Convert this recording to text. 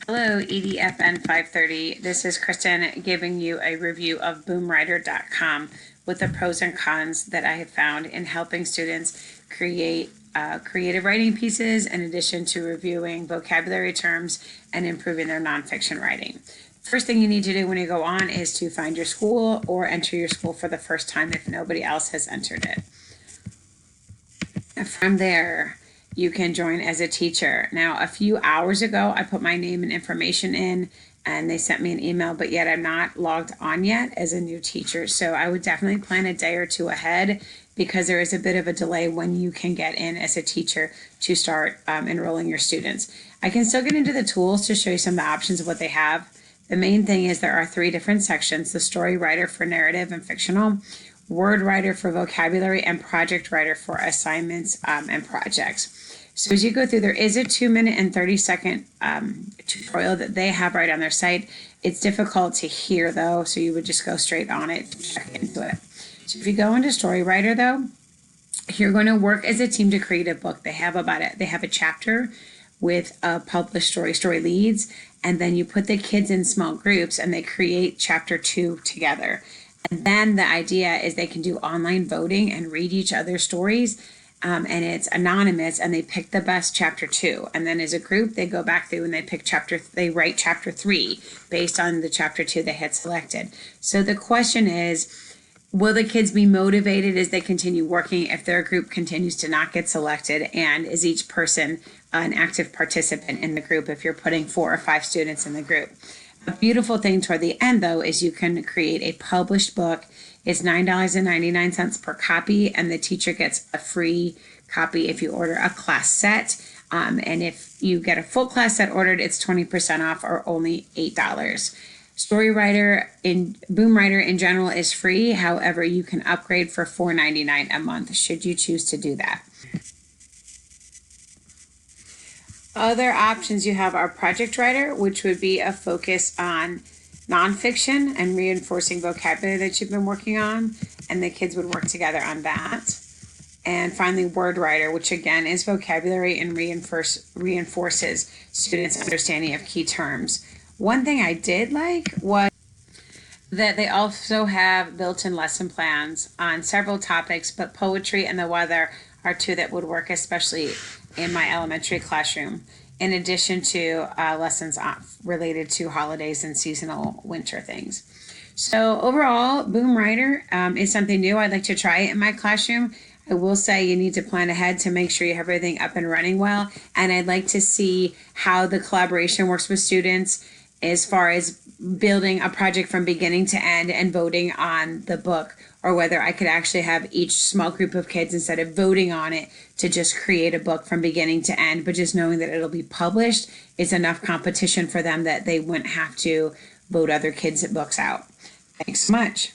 Hello, EDFN 530. This is Kristen giving you a review of Boomwriter.com with the pros and cons that I have found in helping students create creative writing pieces in addition to reviewing vocabulary terms and improving their nonfiction writing. First thing you need to do when you go on is to find your school or enter your school for the first time if nobody else has entered it. From there, you can join as a teacher. Now, a few hours ago, I put my name and information in and they sent me an email, but yet I'm not logged on yet as a new teacher. So I would definitely plan a day or two ahead because there is a bit of a delay when you can get in as a teacher to start enrolling your students. I can still get into the tools to show you some of the options of what they have. The main thing is there are 3 different sections: the story writer for narrative and fictional, word writer for vocabulary, and project writer for assignments and projects. So as you go through, there is a 2-minute and 30-second tutorial that they have right on their site. It's difficult to hear though, so you would just go straight on it to check into it. So if you go into story writer though, you're going to work as a team to create a book. They have a chapter with a published story leads, and then you put the kids in small groups and they create chapter 2 together. And then the idea is they can do online voting and read each other's stories. And it's anonymous, and they pick the best chapter 2. And then as a group, they go back through and they write chapter 3 based on the chapter 2 they had selected. So the question is, will the kids be motivated as they continue working if their group continues to not get selected? And is each person an active participant in the group if you're putting 4 or 5 students in the group? A beautiful thing toward the end, though, is you can create a published book. It's $9.99 per copy, and the teacher gets a free copy if you order a class set. And if you get a full class set ordered, it's 20% off or only $8. Storywriter in Boomwriter in general is free. However, you can upgrade for $4.99 a month should you choose to do that. Other options you have are Project Writer, which would be a focus on nonfiction and reinforcing vocabulary that you've been working on, and the kids would work together on that. And finally, Word Writer, which again is vocabulary and reinforces students' understanding of key terms. One thing I did like was that they also have built-in lesson plans on several topics, but poetry and the weather are 2 that would work especially in my elementary classroom, in addition to lessons related to holidays and seasonal winter things. So overall, Boomwriter is something new. I'd like to try it in my classroom. I will say you need to plan ahead to make sure you have everything up and running well. And I'd like to see how the collaboration works with students as far as building a project from beginning to end and voting on the book, or whether I could actually have each small group of kids, instead of voting on it, to just create a book from beginning to end, but just knowing that it'll be published is enough competition for them that they wouldn't have to vote other kids' books out. Thanks so much.